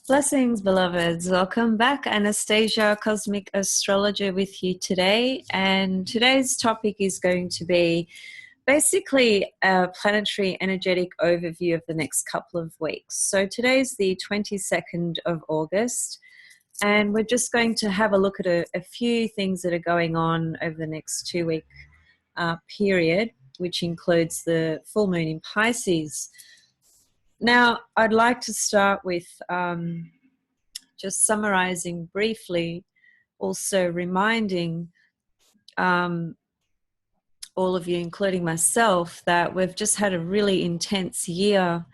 Blessings, beloveds. Welcome back. Anastasia, Cosmic Astrologer, with you today. And today's topic is going to be basically a planetary energetic overview of the next couple of weeks. So today's the 22nd of August, and we're just going to have a look at a few things that are going on over the next 2 week period, which includes the full moon in Pisces. Now, I'd like to start with just summarizing briefly, also reminding all of you, including myself, that we've just had a really intense year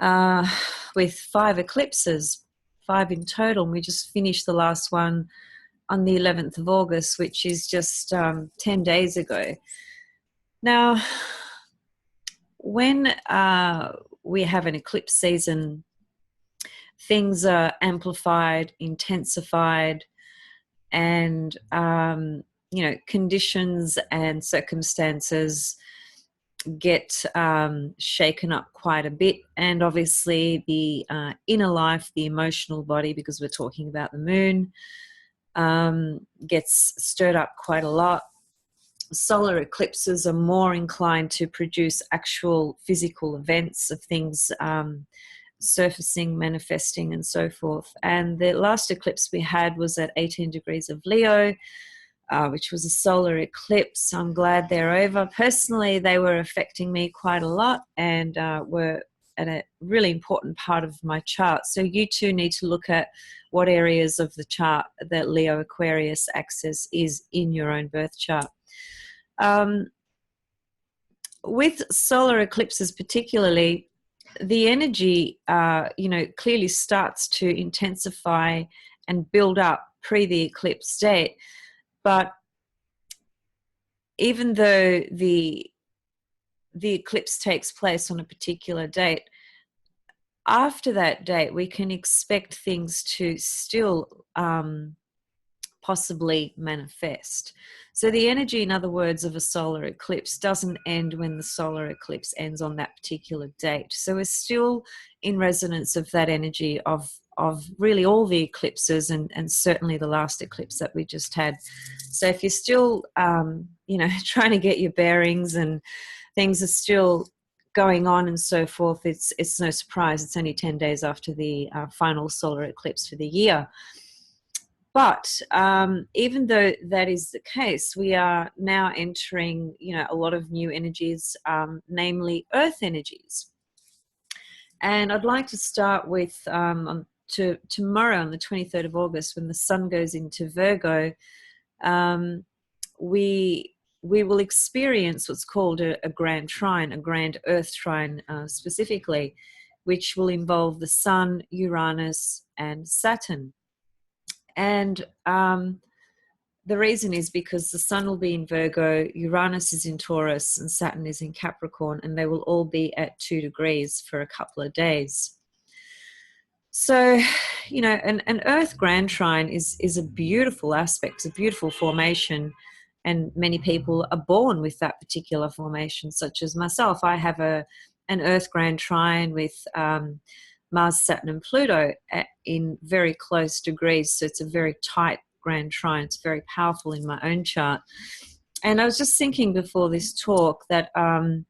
with 5 eclipses, 5 in total. And we just finished the last one on the 11th of August, which is just 10 days ago. Now, when we have an eclipse season, things are amplified, intensified, and conditions and circumstances get shaken up quite a bit. And obviously the inner life, the emotional body, because we're talking about the moon, gets stirred up quite a lot. Solar eclipses are more inclined to produce actual physical events of things surfacing, manifesting, and so forth. And the last eclipse we had was at 18 degrees of Leo, which was a solar eclipse. I'm glad they're over. Personally, they were affecting me quite a lot and were at a really important part of my chart. So you too need to look at what areas of the chart that Leo Aquarius axis is in your own birth chart. With solar eclipses particularly, the energy, clearly starts to intensify and build up pre the eclipse date. But even though the eclipse takes place on a particular date, after that date, we can expect things to still possibly manifest. So the energy, in other words, of a solar eclipse doesn't end when the solar eclipse ends on that particular date. So we're still in resonance of that energy of really all the eclipses and certainly the last eclipse that we just had. So if you're still, trying to get your bearings and things are still going on and so forth, it's no surprise. It's only 10 days after the final solar eclipse for the year. But even though that is the case, we are now entering, a lot of new energies, namely Earth energies. And I'd like to start with tomorrow on the 23rd of August, when the sun goes into Virgo, we will experience what's called a grand trine, a grand Earth trine specifically, which will involve the sun, Uranus, and Saturn. And the reason is because the sun will be in Virgo, Uranus is in Taurus, and Saturn is in Capricorn, and they will all be at 2 degrees for a couple of days. So, an Earth grand trine is a beautiful aspect, a beautiful formation, and many people are born with that particular formation, such as myself. I have an Earth grand trine with Mars, Saturn, and Pluto in very close degrees. So it's a very tight grand trine. It's very powerful in my own chart. And I was just thinking before this talk that, I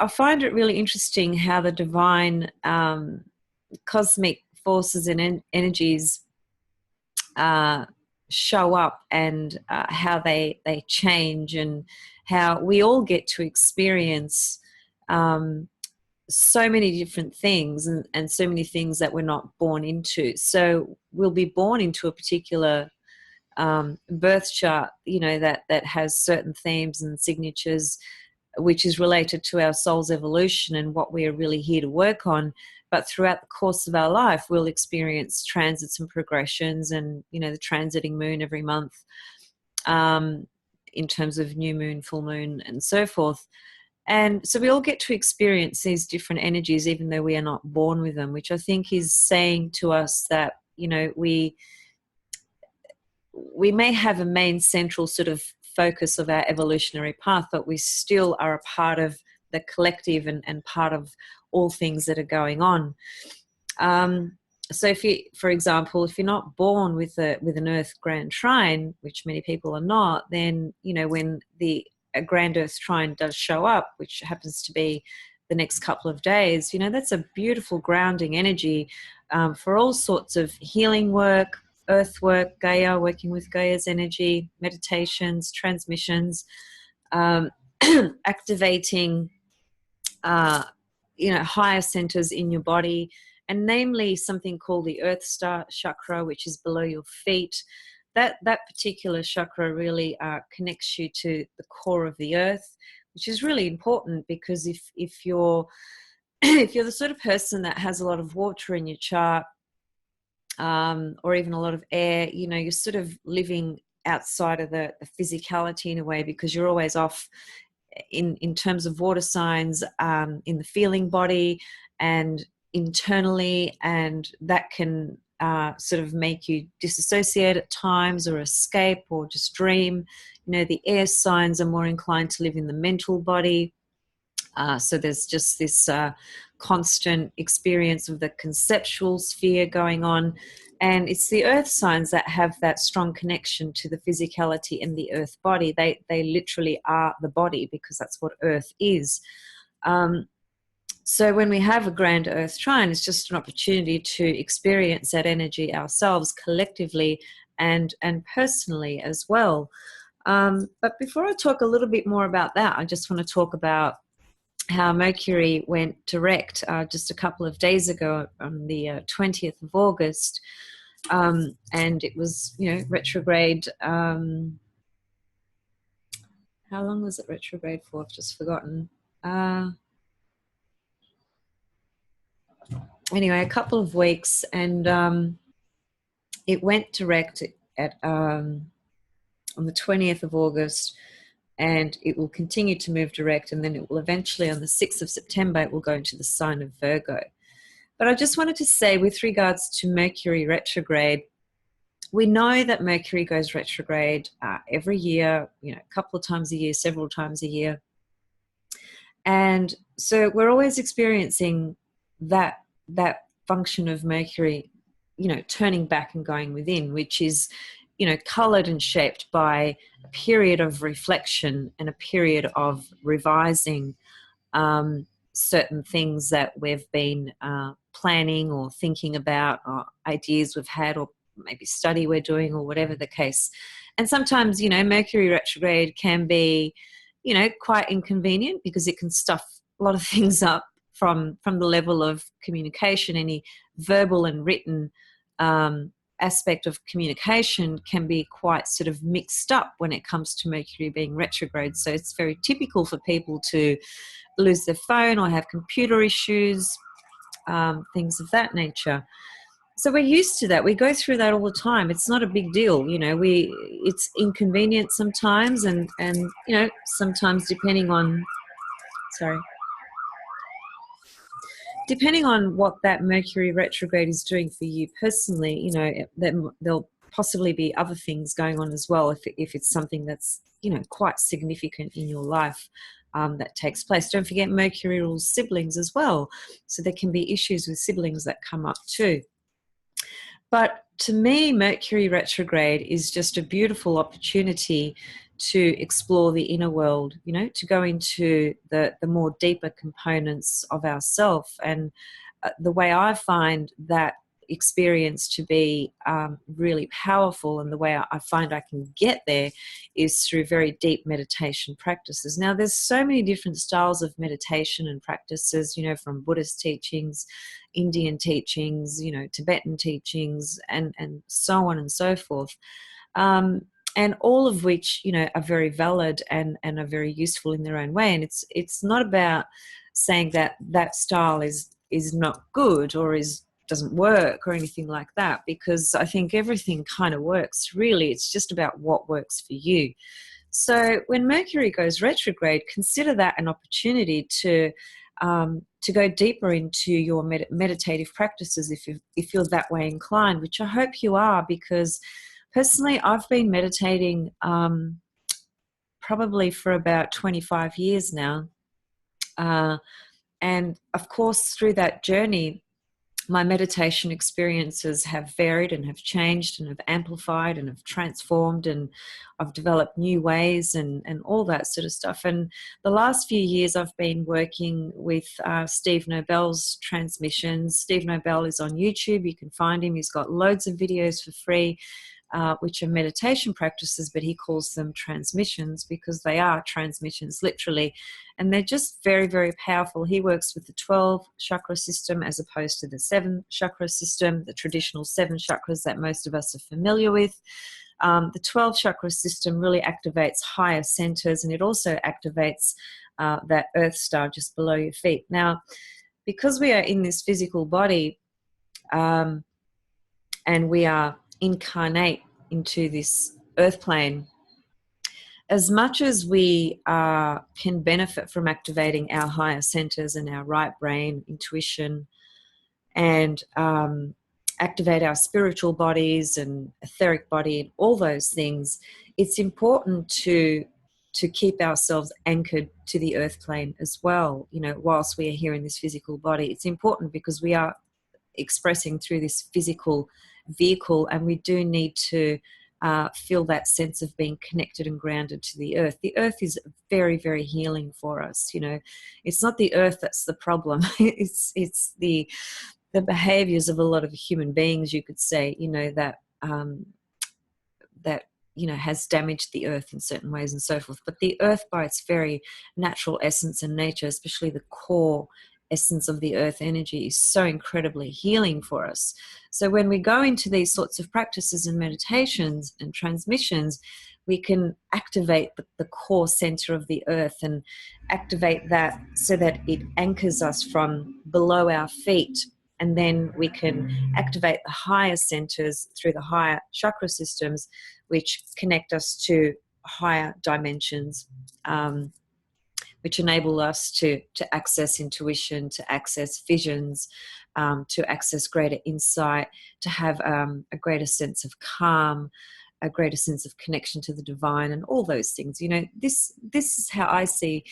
find it really interesting how the divine cosmic forces and energies show up, and how they change, and how we all get to experience so many different things and so many things that we're not born into. So we'll be born into a particular birth chart, that has certain themes and signatures, which is related to our soul's evolution and what we are really here to work on. But throughout the course of our life, we'll experience transits and progressions, and, the transiting moon every month, in terms of new moon, full moon, and so forth. And so we all get to experience these different energies, even though we are not born with them, which I think is saying to us that, we may have a main central sort of focus of our evolutionary path, but we still are a part of the collective and part of all things that are going on. So if you, for example, if you're not born with an Earth grand trine, which many people are not, then, you know, when a grand Earth trine does show up, which happens to be the next couple of days, you know, that's a beautiful grounding energy for all sorts of healing work, earth work, Gaia, working with Gaia's energy, meditations, transmissions, activating you know, higher centers in your body, and namely something called the Earth Star chakra, which is below your feet. That particular chakra really connects you to the core of the earth, which is really important, because if you're if you're the sort of person that has a lot of water in your chart, or even a lot of air, you know, you're sort of living outside of the physicality in a way, because you're always off in terms of water signs, in the feeling body and internally, and that can sort of make you disassociate at times, or escape, or just dream. You know, the air signs are more inclined to live in the mental body. So there's just this constant experience of the conceptual sphere going on. And it's the earth signs that have that strong connection to the physicality and the earth body. They literally are the body, because that's what earth is. So when we have a grand earth trine, it's just an opportunity to experience that energy ourselves collectively and personally as well. But before I talk a little bit more about that, I just want to talk about how Mercury went direct just a couple of days ago on the 20th of August. And it was, you know, retrograde. How long was it retrograde for? I've just forgotten. Anyway, a couple of weeks, and it went direct at on the 20th of August, and it will continue to move direct, and then it will eventually, on the 6th of September, it will go into the sign of Virgo. But I just wanted to say, with regards to Mercury retrograde, we know that Mercury goes retrograde every year, you know, a couple of times a year, several times a year. And so we're always experiencing that function of Mercury, you know, turning back and going within, which is, you know, colored and shaped by a period of reflection and a period of revising certain things that we've been planning or thinking about, or ideas we've had, or maybe study we're doing, or whatever the case. And sometimes, you know, Mercury retrograde can be, you know, quite inconvenient, because it can stuff a lot of things up from the level of communication. Any verbal and written aspect of communication can be quite sort of mixed up when it comes to Mercury being retrograde. So it's very typical for people to lose their phone or have computer issues, things of that nature. So we're used to that. We go through that all the time. It's not a big deal, you know. It's inconvenient sometimes, and you know, sometimes depending on what that Mercury retrograde is doing for you personally, you know, there'll possibly be other things going on as well, if it's something that's, you know, quite significant in your life that takes place. Don't forget, Mercury rules siblings as well, so there can be issues with siblings that come up too. But to me, Mercury retrograde is just a beautiful opportunity to explore the inner world, you know, to go into the more deeper components of ourself. And the way I find that experience to be really powerful, and the way I find I can get there, is through very deep meditation practices. Now, there's so many different styles of meditation and practices, you know, from Buddhist teachings, Indian teachings, you know, Tibetan teachings, and so on and so forth. And all of which, you know, are very valid and are very useful in their own way. And it's not about saying that style is not good, or doesn't work, or anything like that, because I think everything kind of works, really. It's just about what works for you. So when Mercury goes retrograde, consider that an opportunity to go deeper into your meditative practices, if you're that way inclined, which I hope you are, because personally, I've been meditating probably for about 25 years now. And of course, through that journey, my meditation experiences have varied and have changed and have amplified and have transformed, and I've developed new ways and all that sort of stuff. And the last few years I've been working with Steve Nobel's transmissions. Steve Nobel is on YouTube. You can find him. He's got loads of videos for free, which are meditation practices, but he calls them transmissions because they are transmissions, literally. And they're just very, very powerful. He works with the 12 chakra system as opposed to the 7 chakra system, the traditional 7 chakras that most of us are familiar with. The 12 chakra system really activates higher centers, and it also activates that earth star just below your feet. Now, because we are in this physical body, and we are incarnate into this earth plane, as much as we can benefit from activating our higher centers and our right brain, intuition, and activate our spiritual bodies and etheric body and all those things, it's important to keep ourselves anchored to the earth plane as well. You know, whilst we are here in this physical body, it's important because we are expressing through this physical vehicle, and we do need to feel that sense of being connected and grounded to the earth. The earth is very, very healing for us. You know, it's not the earth that's the problem. it's the behaviors of a lot of human beings, you could say, you know, that that you know has damaged the earth in certain ways and so forth. But the earth, by its very natural essence and nature, especially the core essence of the earth energy, is so incredibly healing for us. So when we go into these sorts of practices and meditations and transmissions, we can activate the core center of the earth and activate that so that it anchors us from below our feet. And then we can activate the higher centers through the higher chakra systems, which connect us to higher dimensions, which enable us to access intuition, to access visions, to access greater insight, to have a greater sense of calm, a greater sense of connection to the divine, and all those things. You know, this is how I see,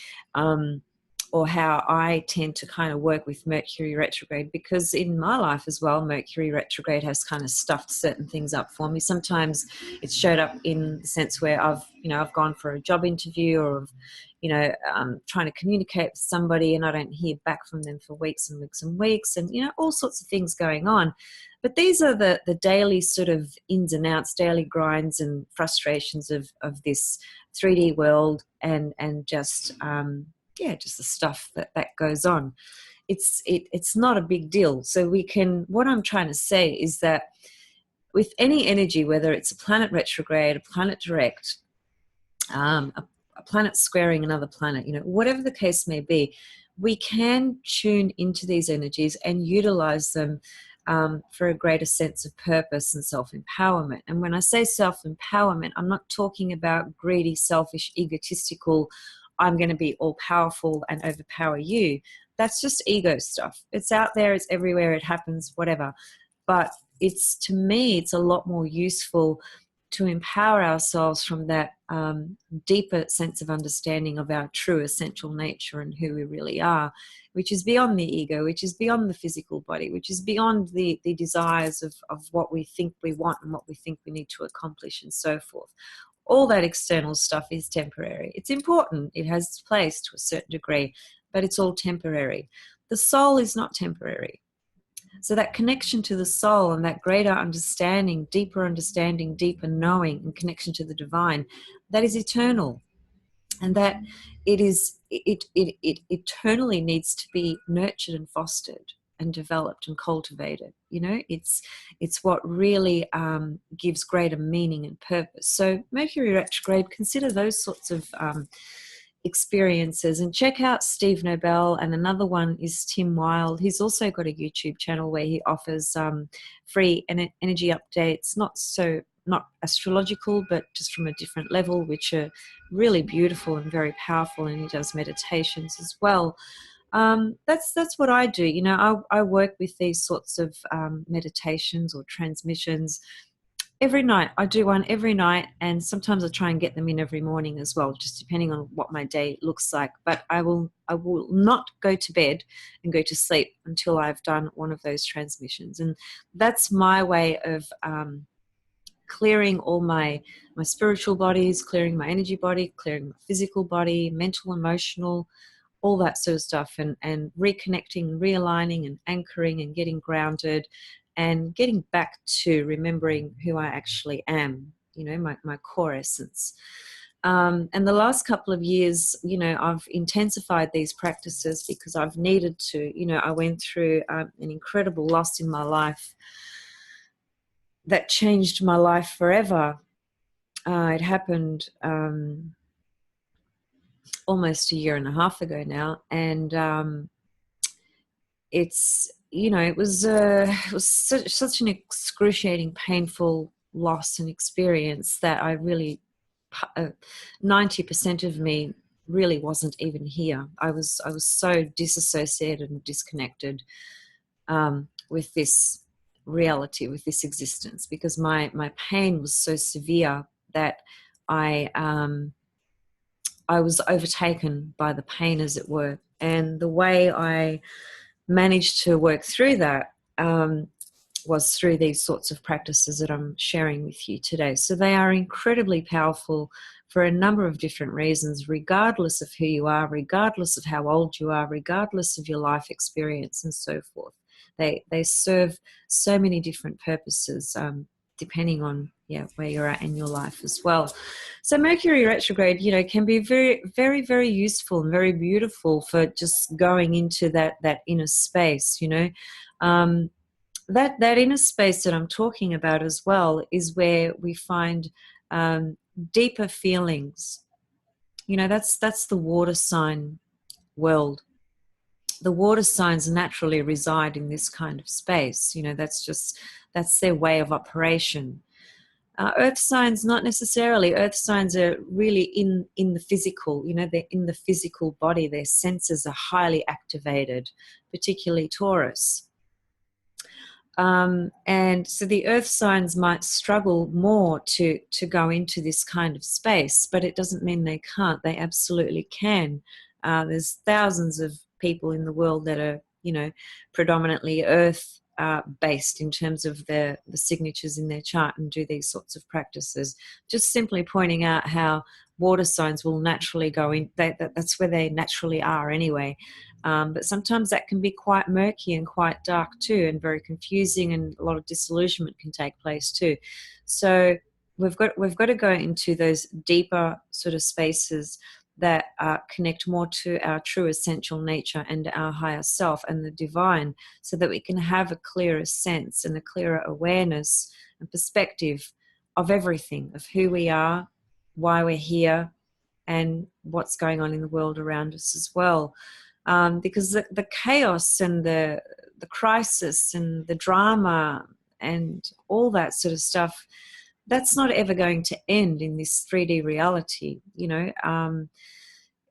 or how I tend to kind of work with Mercury retrograde, because in my life as well, Mercury retrograde has kind of stuffed certain things up for me. Sometimes it's showed up in the sense where I've gone for a job interview, or trying to communicate with somebody and I don't hear back from them for weeks and weeks and weeks, and all sorts of things going on. But these are the daily sort of ins and outs, daily grinds and frustrations of this 3D world, and just just the stuff that goes on. It's not a big deal. So what I'm trying to say is that with any energy, whether it's a planet retrograde, a planet direct, a planet squaring another planet, whatever the case may be, we can tune into these energies and utilize them for a greater sense of purpose and self-empowerment. And when I say self-empowerment, I'm not talking about greedy, selfish, egotistical, I'm going to be all-powerful and overpower you. That's just ego stuff. It's out there, it's everywhere, it happens, whatever. But to me, it's a lot more useful to empower ourselves from that deeper sense of understanding of our true essential nature and who we really are, which is beyond the ego, which is beyond the physical body, which is beyond the desires of what we think we want and what we think we need to accomplish and so forth. All that external stuff is temporary. It's important. It has its place to a certain degree, but it's all temporary. The soul is not temporary. So that connection to the soul and that greater understanding, deeper knowing and connection to the divine, that is eternal. And that it eternally needs to be nurtured and fostered and developed and cultivated. It's what really gives greater meaning and purpose. So Mercury retrograde, consider those sorts of experiences, and check out Steve Nobel. And another one is Tim Wilde. He's also got a YouTube channel where he offers free energy updates, not astrological, but just from a different level, which are really beautiful and very powerful. And he does meditations as well. That's what I do. I work with these sorts of meditations or transmissions Every night. I do one every night, and sometimes I try and get them in every morning as well, just depending on what my day looks like. But I will not go to bed and go to sleep until I've done one of those transmissions. And that's my way of clearing all my spiritual bodies, clearing my energy body, clearing my physical body, mental, emotional, all that sort of stuff, and reconnecting, realigning and anchoring and getting grounded and getting back to remembering who I actually am, you know, my core essence. And the last couple of years, you know, I've intensified these practices because I've needed to. You know, I went through an incredible loss in my life that changed my life forever. It happened almost a year and a half ago now, and it's, you know, it was such an excruciating, painful loss and experience that I really 90% of me really wasn't even here. I was so disassociated and disconnected with this reality, with this existence, because my pain was so severe that I I was overtaken by the pain, as it were. And the way I managed to work through that was through these sorts of practices that I'm sharing with you today. So they are incredibly powerful for a number of different reasons, regardless of who you are, regardless of how old you are, regardless of your life experience and so forth. They serve so many different purposes, depending on where you're at in your life as well. So Mercury retrograde, you know, can be very, very, very useful and very beautiful for just going into that inner space. You know, that inner space that I'm talking about as well is where we find deeper feelings. You know, that's the water sign world. The water signs naturally reside in this kind of space. You know, that's their way of operation. Earth signs, not necessarily. Earth signs are really in the physical. You know, they're in the physical body. Their senses are highly activated, particularly Taurus. And so the earth signs might struggle more to go into this kind of space, but it doesn't mean they can't. They absolutely can. There's thousands of people in the world that are, you know, predominantly earth based in terms of the signatures in their chart and do these sorts of practices. Just simply pointing out how water signs will naturally go in. That's where they naturally are anyway. But sometimes that can be quite murky and quite dark too, and very confusing, and a lot of disillusionment can take place too. So we've got to go into those deeper sort of spaces that connect more to our true essential nature and our higher self and the divine, so that we can have a clearer sense and a clearer awareness and perspective of everything, of who we are, why we're here, and what's going on in the world around us as well. Because the chaos and the crisis and the drama and all that sort of stuff, that's not ever going to end in this 3D reality. You know,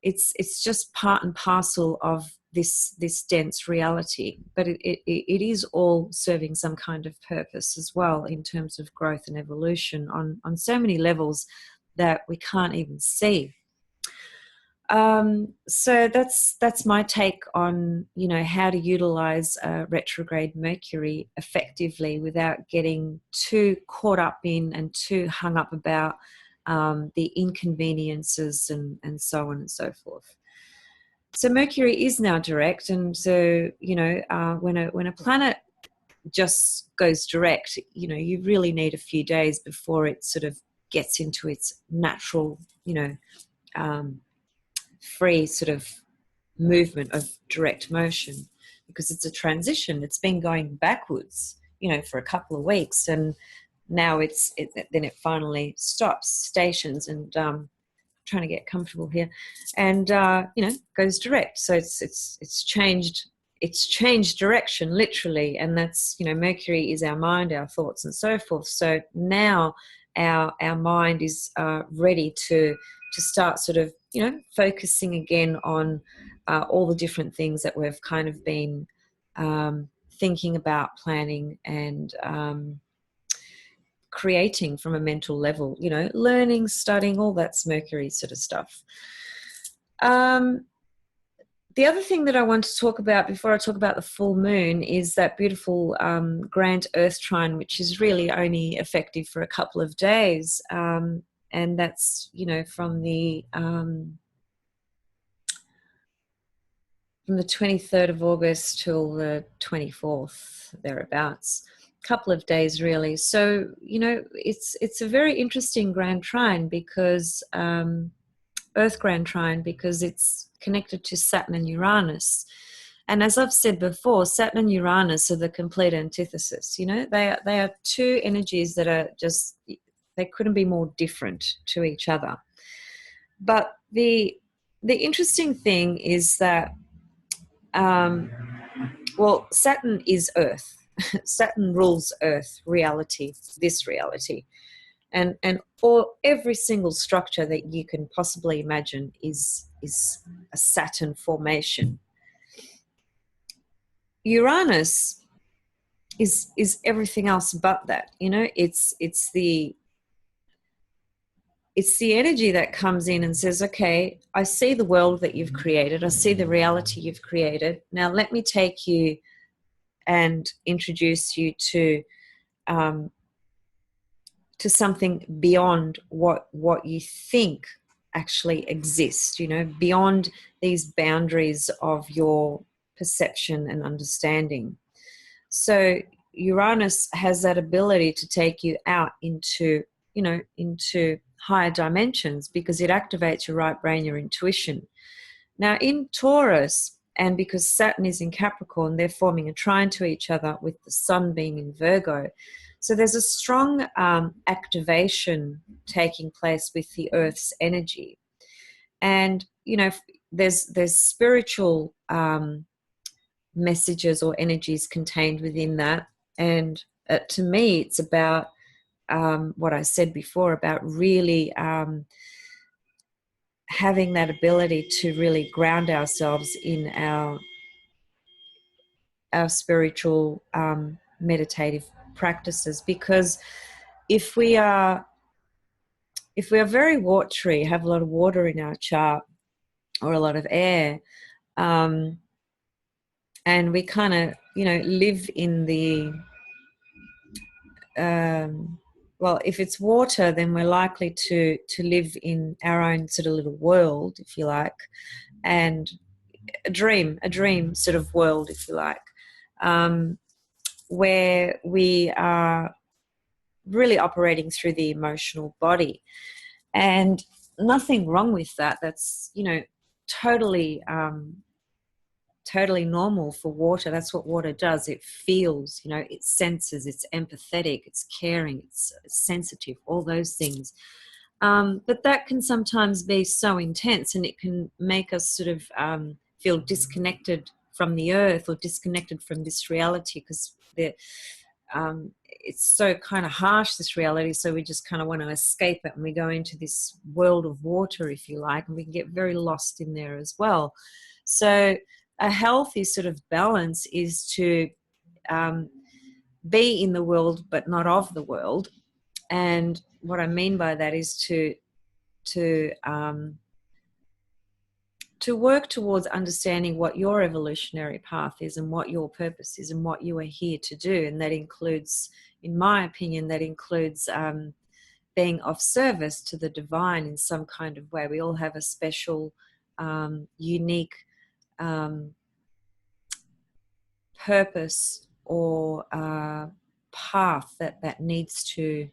it's just part and parcel of this dense reality, but it is all serving some kind of purpose as well, in terms of growth and evolution on so many levels that we can't even see. So that's my take on, you know, how to utilize retrograde Mercury effectively without getting too caught up in and too hung up about the inconveniences and so on and so forth. So Mercury is now direct, and so, you know, when a planet just goes direct, you know, you really need a few days before it sort of gets into its natural, you know, free sort of movement of direct motion, because it's a transition. It's been going backwards, you know, for a couple of weeks, and now then it finally stops, stations, and trying to get comfortable here, and you know, goes direct. So it's changed direction literally, and that's, you know, Mercury is our mind, our thoughts, and so forth. So now our mind is ready to start sort of, you know, focusing again on all the different things that we've kind of been thinking about, planning, and creating from a mental level, you know, learning, studying, all that's Mercury sort of stuff. The other thing that I want to talk about before I talk about the full moon is that beautiful grand Earth trine, which is really only effective for a couple of days. And that's, you know, from the 23rd of August till the 24th, thereabouts. A couple of days, really. So, you know, it's a very interesting grand trine because Earth grand trine, because it's connected to Saturn and Uranus. And as I've said before, Saturn and Uranus are the complete antithesis. You know, they are two energies that are just, they couldn't be more different to each other. But the interesting thing is that, well, Saturn is Earth. Saturn rules Earth, reality, this reality. And every single structure that you can possibly imagine is a Saturn formation. Uranus is everything else but that. You know, it's the energy that comes in and says, okay, I see the world that you've created, I see the reality you've created. Now let me take you and introduce you to something beyond what you think actually exists, you know, beyond these boundaries of your perception and understanding. So Uranus has that ability to take you out into, you know, into higher dimensions because it activates your right brain, your intuition. Now in Taurus, and because Saturn is in Capricorn, they're forming a trine to each other with the Sun being in Virgo. So there's a strong activation taking place with the Earth's energy. And, you know, there's spiritual messages or energies contained within that. And to me, it's about what I said before, about really having that ability to really ground ourselves in our spiritual meditative practices, because if we are very watery, have a lot of water in our chart or a lot of air, and we kind of, you know, live in the well, if it's water, then we're likely to live in our own sort of little world, if you like, and a dream sort of world, if you like, where we are really operating through the emotional body. And nothing wrong with that. That's, you know, totally normal for water. That's what water does. It feels, you know, it senses, it's empathetic, it's caring, it's sensitive, all those things. But that can sometimes be so intense, and it can make us sort of feel disconnected from the earth or disconnected from this reality, because it's so kind of harsh, this reality, so we just kind of want to escape it, and we go into this world of water, if you like, and we can get very lost in there as well. So a healthy sort of balance is to be in the world but not of the world. And what I mean by that is to work towards understanding what your evolutionary path is and what your purpose is and what you are here to do. And that includes, in my opinion, that includes being of service to the divine in some kind of way. We all have a special, unique purpose or path that needs to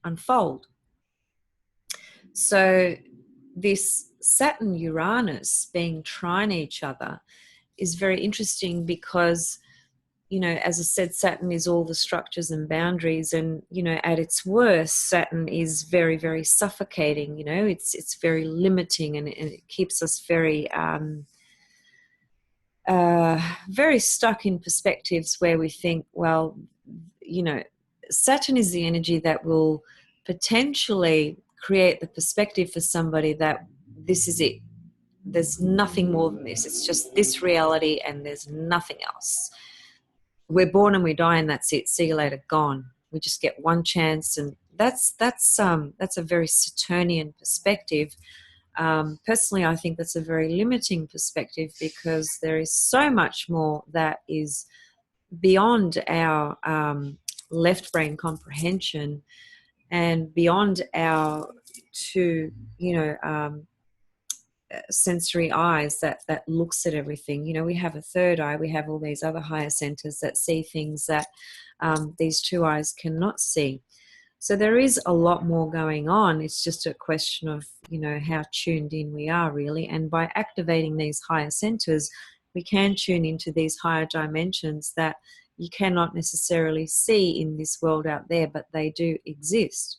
unfold. So this Saturn Uranus being trine each other is very interesting because, you know, as I said, Saturn is all the structures and boundaries, and, you know, at its worst, Saturn is very, very suffocating. You know, it's very limiting, and it keeps us very very stuck in perspectives where we think, well, you know, Saturn is the energy that will potentially create the perspective for somebody that this is it. There's nothing more than this. It's just this reality and there's nothing else. We're born and we die and that's it. See you later, gone. we just get one chance, and that's a very Saturnian perspective. Personally, I think that's a very limiting perspective, because there is so much more that is beyond our left brain comprehension and beyond our two, sensory eyes that looks at everything. We have a third eye. We have all these other higher centers that see things that these two eyes cannot see. So there is a lot more going on. It's just a question of, how tuned in we are, really. And by activating these higher centers, we can tune into these higher dimensions that you cannot necessarily see in this world out there, but they do exist.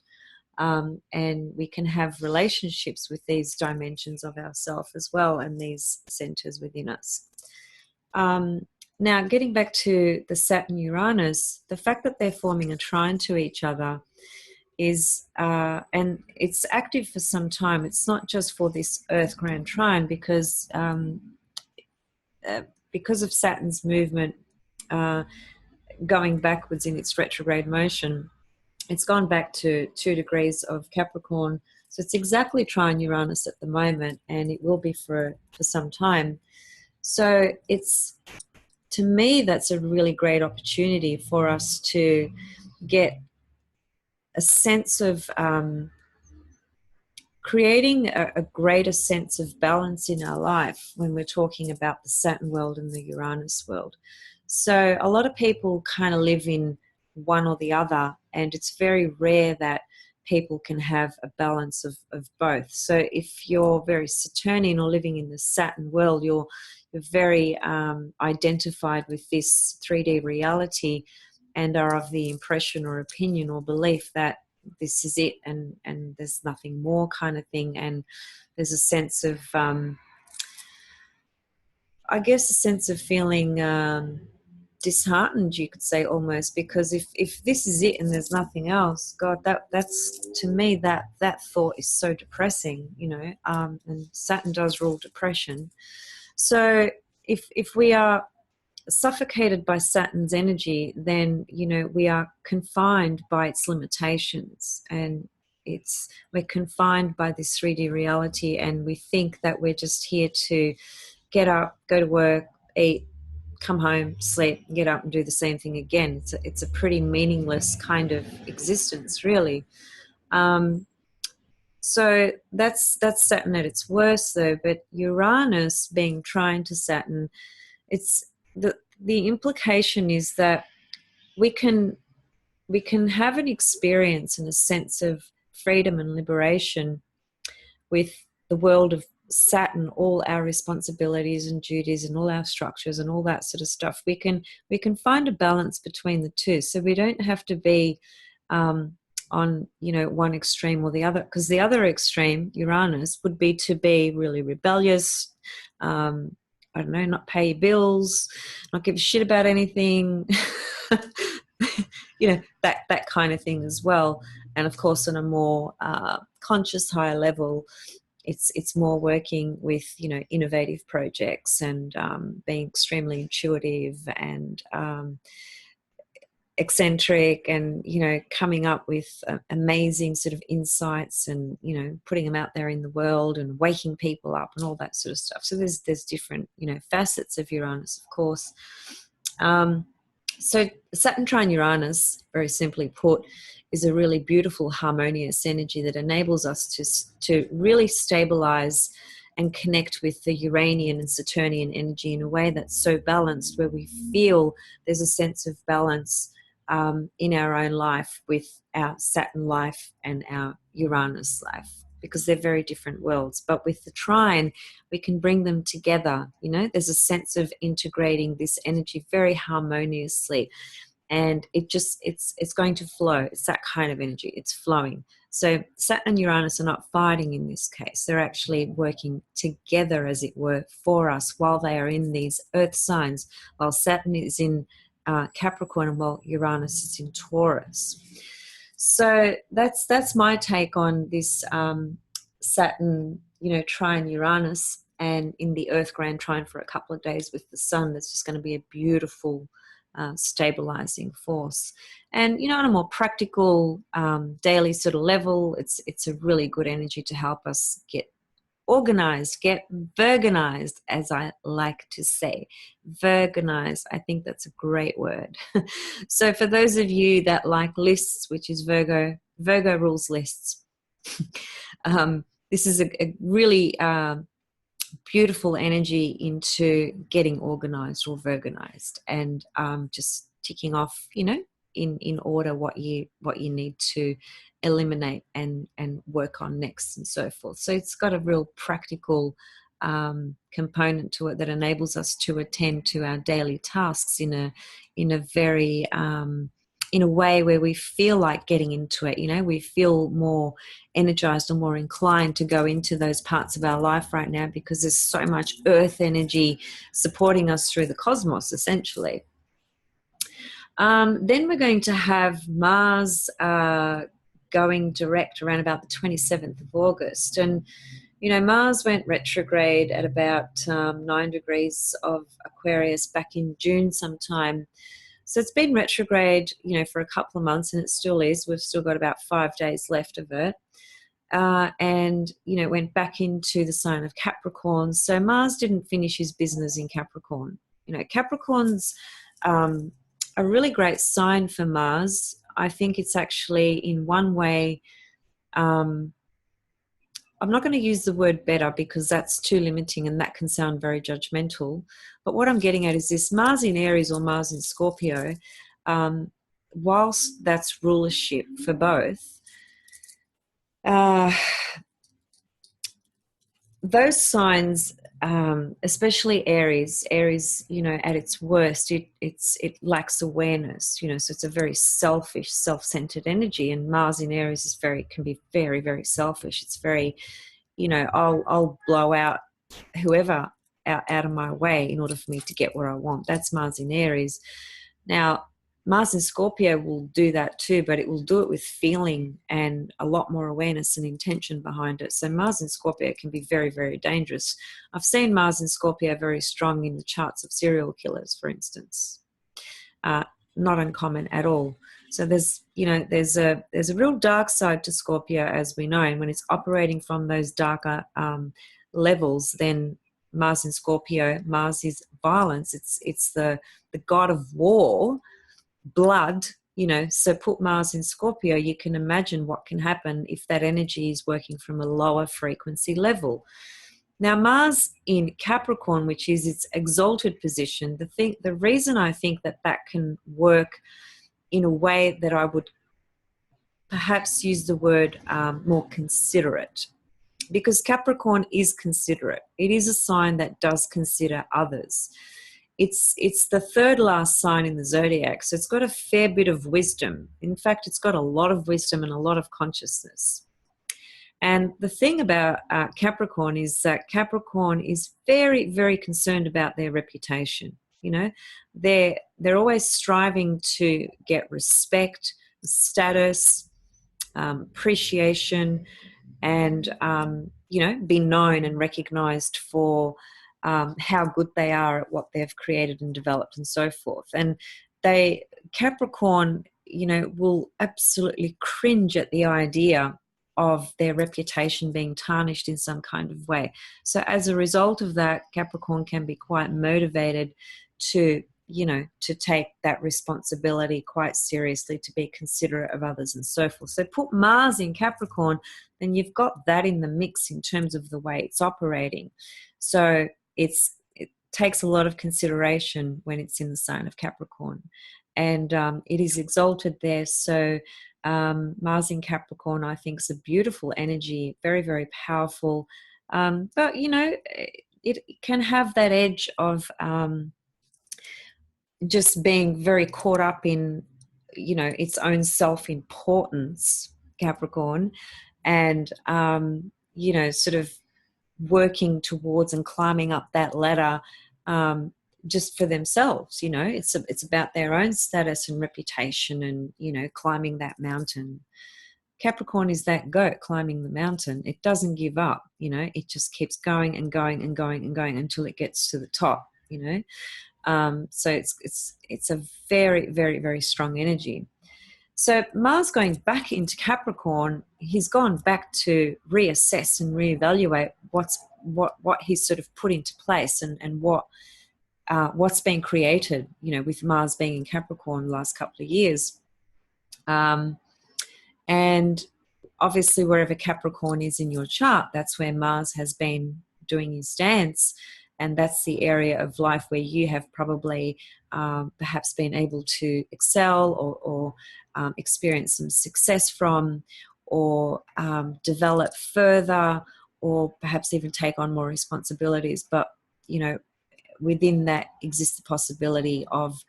And we can have relationships with these dimensions of ourself as well, and these centers within us. Now, getting back to the Saturn-Uranus, the fact that they're forming a trine to each other is, and it's active for some time. It's not just for this Earth Grand Trine, because of Saturn's movement going backwards in its retrograde motion. It's gone back to 2 degrees of Capricorn. So it's exactly trine Uranus at the moment, and it will be for some time. So it's, to me, that's a really great opportunity for us to get a sense of creating a greater sense of balance in our life when we're talking about the Saturn world and the Uranus world. So a lot of people kind of live in one or the other, and it's very rare that people can have a balance of both. So if you're very Saturnian or living in the Saturn world, you're very identified with this 3D reality and are of the impression or opinion or belief that this is it, and there's nothing more, kind of thing. And there's a sense of, I guess, a sense of feeling disheartened, you could say, almost, because if this is it and there's nothing else, God, that's to me, that thought is so depressing, and Saturn does rule depression. So if we are suffocated by Saturn's energy, then we are confined by its limitations, and we're confined by this 3D reality, and we think that we're just here to get up, go to work, eat, come home, sleep, get up and do the same thing again. It's a pretty meaningless kind of existence, really. So that's Saturn at its worst, though. But Uranus being trine to Saturn, it's the implication is that we can have an experience and a sense of freedom and liberation with the world of Saturn, all our responsibilities and duties and all our structures and all that sort of stuff. We can find a balance between the two, so we don't have to be on one extreme or the other, because the other extreme, Uranus, would be to be really rebellious, I don't know, not pay your bills, not give a shit about anything, that kind of thing as well. And of course, on a more conscious, higher level, it's more working with innovative projects and being extremely intuitive and eccentric, and coming up with amazing sort of insights, and putting them out there in the world and waking people up and all that sort of stuff. So there's different facets of Uranus, of course. So Saturn trine Uranus, very simply put, is a really beautiful, harmonious energy that enables us to really stabilize and connect with the Uranian and Saturnian energy in a way that's so balanced, where we feel there's a sense of balance in our own life with our Saturn life and our Uranus life, because they're very different worlds. But with the trine, we can bring them together. There's a sense of integrating this energy very harmoniously, and it's going to flow. It's that kind of energy. It's flowing. So Saturn and Uranus are not fighting in this case. They're actually working together, as it were, for us while they are in these earth signs, while Saturn is in Capricorn and while Uranus is in Taurus. So that's my take on this Saturn, trine Uranus. and in the Earth grand trine for a couple of days with the Sun. That's just going to be a beautiful stabilizing force. And, you know, on a more practical daily sort of level, it's a really good energy to help us get organized, get virganized, as I like to say. Virganized, I think that's a great word. So for those of you that like lists, which is Virgo rules lists. This is a really beautiful energy into getting organized or virganized, and just ticking off, you know, in order what you need to eliminate and work on next, and so forth. So it's got a real practical component to it that enables us to attend to our daily tasks in a very in a way where we feel like getting into it. You know, we feel more energized or more inclined to go into those parts of our life right now, because there's so much earth energy supporting us through the cosmos, essentially. Then we're going to have Mars going direct around about the 27th of August. And, you know, Mars went retrograde at about 9 degrees of Aquarius back in June sometime. So it's been retrograde, you know, for a couple of months, and it still is. We've still got about 5 days left of it. And, you know, it went back into the sign of Capricorn. So Mars didn't finish his business in Capricorn. You know, Capricorn's a really great sign for Mars. I think it's actually, in one way, I'm not going to use the word better because that's too limiting and that can sound very judgmental. But what I'm getting at is this: Mars in Aries or Mars in Scorpio, whilst that's rulership for both, those signs, especially Aries, you know, at its worst, it lacks awareness, you know, so it's a very selfish, self-centered energy. And Mars in Aries can be very, very selfish. It's very, you know, I'll blow out whoever out of my way in order for me to get where I want. That's Mars in Aries. Now, Mars in Scorpio will do that too, but it will do it with feeling and a lot more awareness and intention behind it. So Mars in Scorpio can be very, very dangerous. I've seen Mars in Scorpio very strong in the charts of serial killers, for instance. Not uncommon at all. So there's a real dark side to Scorpio, as we know, and when it's operating from those darker levels, then Mars in Scorpio, Mars is violence. It's the god of war, blood, you know. So put Mars in Scorpio, you can imagine what can happen if that energy is working from a lower frequency level. Now, Mars in Capricorn, which is its exalted position, the reason I think that can work in a way that I would perhaps use the word more considerate, because Capricorn is considerate. It is a sign that does consider others. It's the third last sign in the zodiac, so it's got a fair bit of wisdom. In fact, it's got a lot of wisdom and a lot of consciousness. And the thing about Capricorn is that Capricorn is very, very concerned about their reputation. You know, they're always striving to get respect, status, appreciation, and you know, be known and recognized for how good they are at what they've created and developed and so forth. And Capricorn, you know, will absolutely cringe at the idea of their reputation being tarnished in some kind of way. So as a result of that, Capricorn can be quite motivated to, you know, to take that responsibility quite seriously, to be considerate of others and so forth. So put Mars in Capricorn, then you've got that in the mix in terms of the way it's operating. So it takes a lot of consideration when it's in the sign of Capricorn, and it is exalted there. So Mars in Capricorn, I think, is a beautiful energy, very, very powerful. But, you know, it can have that edge of just being very caught up in, you know, its own self-importance, Capricorn, and, you know, sort of working towards and climbing up that ladder just for themselves. You know, it's about their own status and reputation and, you know, climbing that mountain. Capricorn is that goat climbing the mountain. It doesn't give up, you know, it just keeps going and going and going and going until it gets to the top, you know. So it's a very, very, very strong energy. So Mars going back into Capricorn, he's gone back to reassess and reevaluate what he's sort of put into place, and what's been created, you know, with Mars being in Capricorn the last couple of years. And obviously wherever Capricorn is in your chart, that's where Mars has been doing his dance. And that's the area of life where you have probably perhaps been able to excel, or experience some success from, or develop further, or perhaps even take on more responsibilities. But, you know, within that exists the possibility of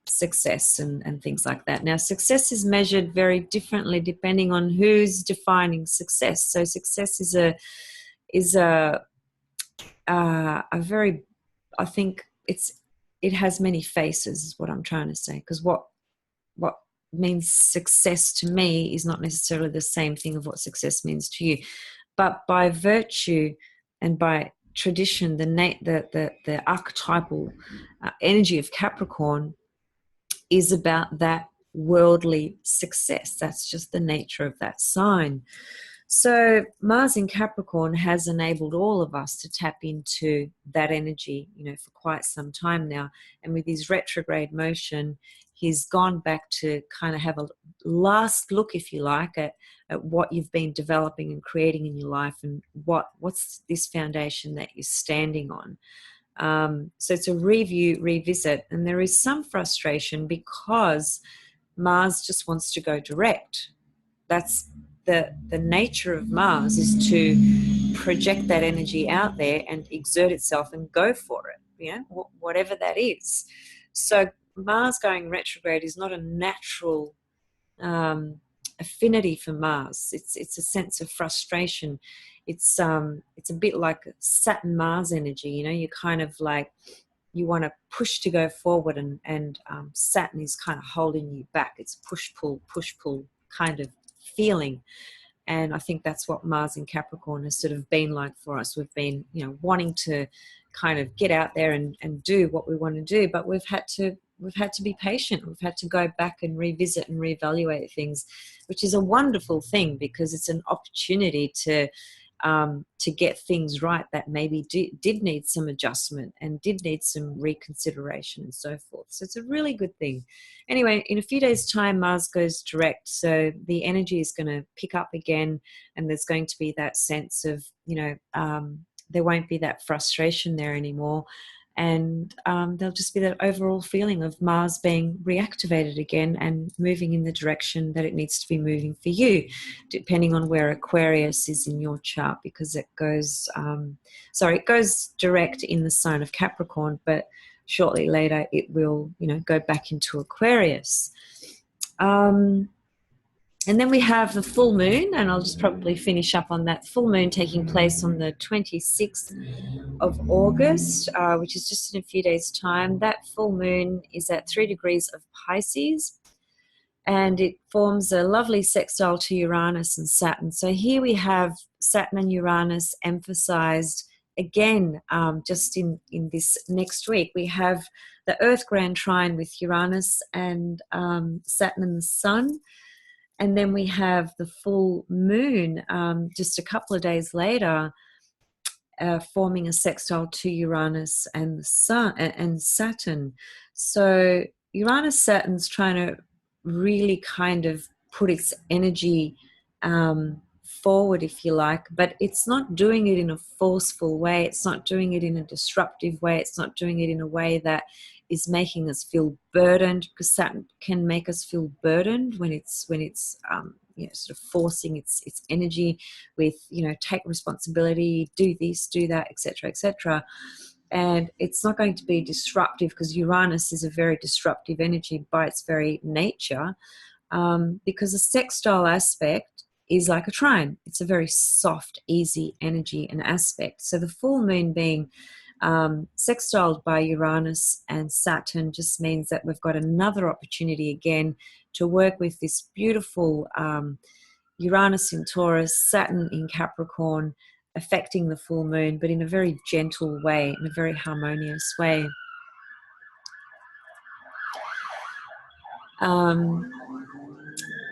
success and things like that. Now, success is measured very differently depending on who's defining success. So success is a very, I think it has many faces, is what I'm trying to say, because what means success to me is not necessarily the same thing of what success means to you. But by virtue and by tradition, the archetypal energy of Capricorn is about that worldly success. That's just the nature of that sign. So Mars in Capricorn has enabled all of us to tap into that energy, you know, for quite some time now. And with his retrograde motion, he's gone back to kind of have a last look, if you like, at what you've been developing and creating in your life, and what's this foundation that you're standing on. So it's a review, revisit, and there is some frustration because Mars just wants to go direct. That's the nature of Mars, is to project that energy out there and exert itself and go for it, you know, whatever that is. So Mars going retrograde is not a natural affinity for Mars. It's a sense of frustration. It's a bit like Saturn Mars energy, you know. You kind of like, you want to push to go forward, and Saturn is kind of holding you back. It's push pull kind of feeling. And I think that's what Mars in Capricorn has sort of been like for us. We've been, you know, wanting to kind of get out there and do what we want to do, but we've had to be patient. We've had to go back and revisit and reevaluate things, which is a wonderful thing, because it's an opportunity to get things right that maybe did need some adjustment and did need some reconsideration and so forth. So it's a really good thing. Anyway, in a few days' time, Mars goes direct, so the energy is going to pick up again, and there's going to be that sense of, you know, there won't be that frustration there anymore. And there'll just be that overall feeling of Mars being reactivated again and moving in the direction that it needs to be moving for you, depending on where Aquarius is in your chart, because it goes, it goes direct in the sign of Capricorn, but shortly later it will, you know, go back into Aquarius. And then we have the full moon, and I'll just probably finish up on that. Full moon taking place on the 26th of August, which is just in a few days' time. That full moon is at 3 degrees of Pisces, and it forms a lovely sextile to Uranus and Saturn. So here we have Saturn and Uranus emphasized again. Just in this next week, we have the Earth grand trine with Uranus and Saturn and the Sun. And then we have the full moon just a couple of days later, forming a sextile to Uranus and the Sun and Saturn. So Uranus Saturn's trying to really kind of put its energy forward, if you like, but it's not doing it in a forceful way. It's not doing it in a disruptive way. It's not doing it in a way that is making us feel burdened, because Saturn can make us feel burdened when it's sort of forcing its energy with, you know, take responsibility, do this, do that, etc., etc. And it's not going to be disruptive, because Uranus is a very disruptive energy by its very nature, because a sextile aspect is like a trine. It's a very soft, easy energy and aspect. So the full moon being sextiled by Uranus and Saturn just means that we've got another opportunity again to work with this beautiful Uranus in Taurus, Saturn in Capricorn, affecting the full moon, but in a very gentle way, in a very harmonious way.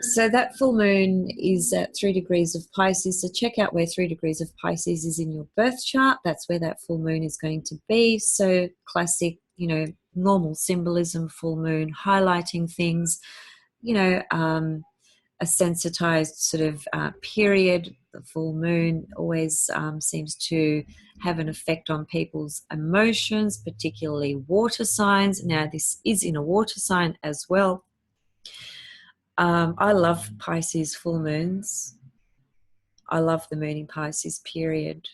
So that full moon is at 3 degrees of Pisces. So check out where 3 degrees of Pisces is in your birth chart. That's where that full moon is going to be. So classic, normal symbolism, full moon, highlighting things, a sensitized sort of period. The full moon always seems to have an effect on people's emotions, particularly water signs. Now, this is in a water sign as well. I love Pisces full moons. I love the moon in Pisces period.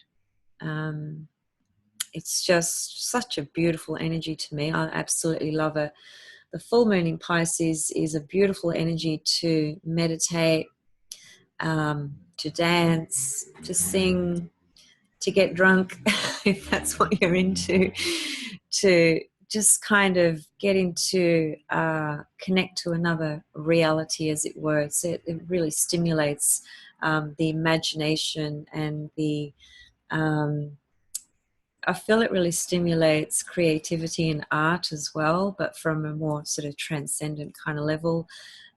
It's just such a beautiful energy to me. I absolutely love it. The full moon in Pisces is a beautiful energy to meditate, to dance, to sing, to get drunk, if that's what you're into, to just kind of get into, connect to another reality, as it were. So it really stimulates the imagination and I feel it really stimulates creativity and art as well, but from a more sort of transcendent kind of level.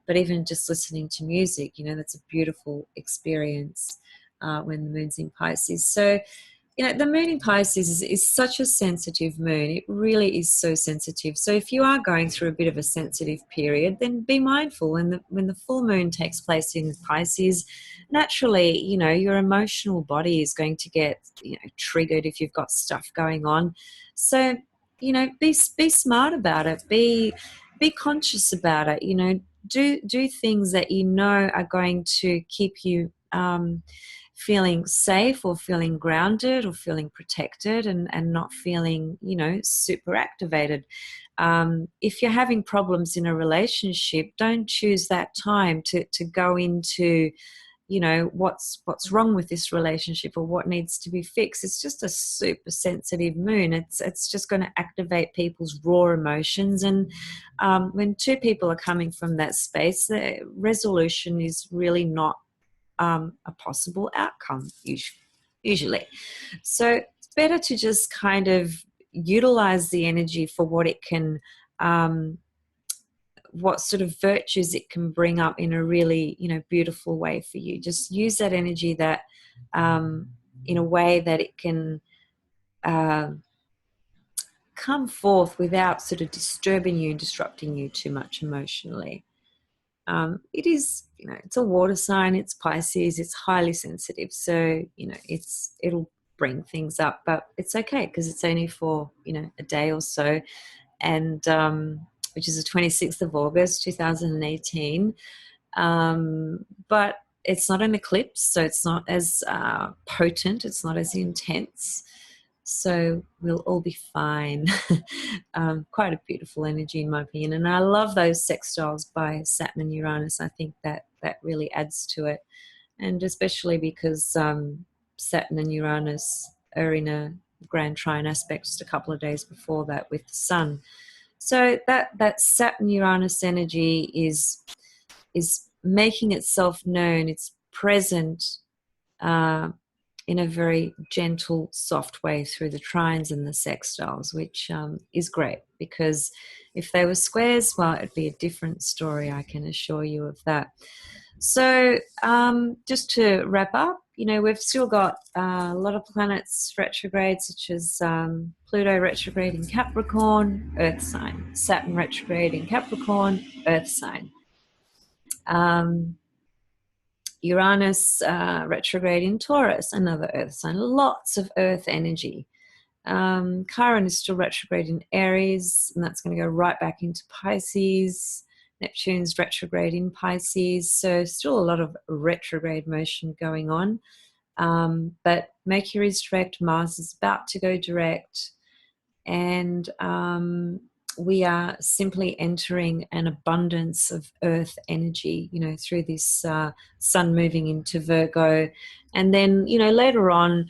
But even just listening to music, that's a beautiful experience when the moon's in Pisces. So, the moon in Pisces is such a sensitive moon. It really is so sensitive. So if you are going through a bit of a sensitive period, then be mindful when the full moon takes place in Pisces. Naturally, your emotional body is going to get triggered if you've got stuff going on. So be smart about it. Be conscious about it. Do things that are going to keep you feeling safe or feeling grounded or feeling protected and not feeling, super activated. If you're having problems in a relationship, don't choose that time to go into, what's wrong with this relationship or what needs to be fixed. It's just a super sensitive moon. It's just going to activate people's raw emotions. And when two people are coming from that space, the resolution is really not a possible outcome usually. So it's better to just kind of utilize the energy for what it can, what sort of virtues it can bring up in a really, beautiful way for you. Just use that energy that in a way that it can come forth without sort of disturbing you and disrupting you too much emotionally. It is, it's a water sign, it's Pisces, it's highly sensitive. So, it'll bring things up, but it's okay because it's only for, a day or so. And, which is the 26th of August, 2018. But it's not an eclipse, so it's not as potent, it's not as intense. So we'll all be fine. Quite a beautiful energy in my opinion. And I love those sextiles by Saturn and Uranus. I think that really adds to it. And especially because Saturn and Uranus are in a grand trine aspect just a couple of days before that with the sun. So that Saturn-Uranus energy is making itself known. It's present in a very gentle, soft way through the trines and the sextiles, which is great because if they were squares, well, it'd be a different story, I can assure you of that. So just to wrap up, we've still got a lot of planets retrograde, such as Pluto retrograde in Capricorn, Earth sign. Saturn retrograde in Capricorn, Earth sign. Uranus retrograde in Taurus, another Earth sign. Lots of Earth energy. Chiron is still retrograde in Aries, and that's going to go right back into Pisces. Neptune's retrograde in Pisces, so still a lot of retrograde motion going on. But Mercury's direct, Mars is about to go direct, and we are simply entering an abundance of Earth energy, through this sun moving into Virgo. And then, later on,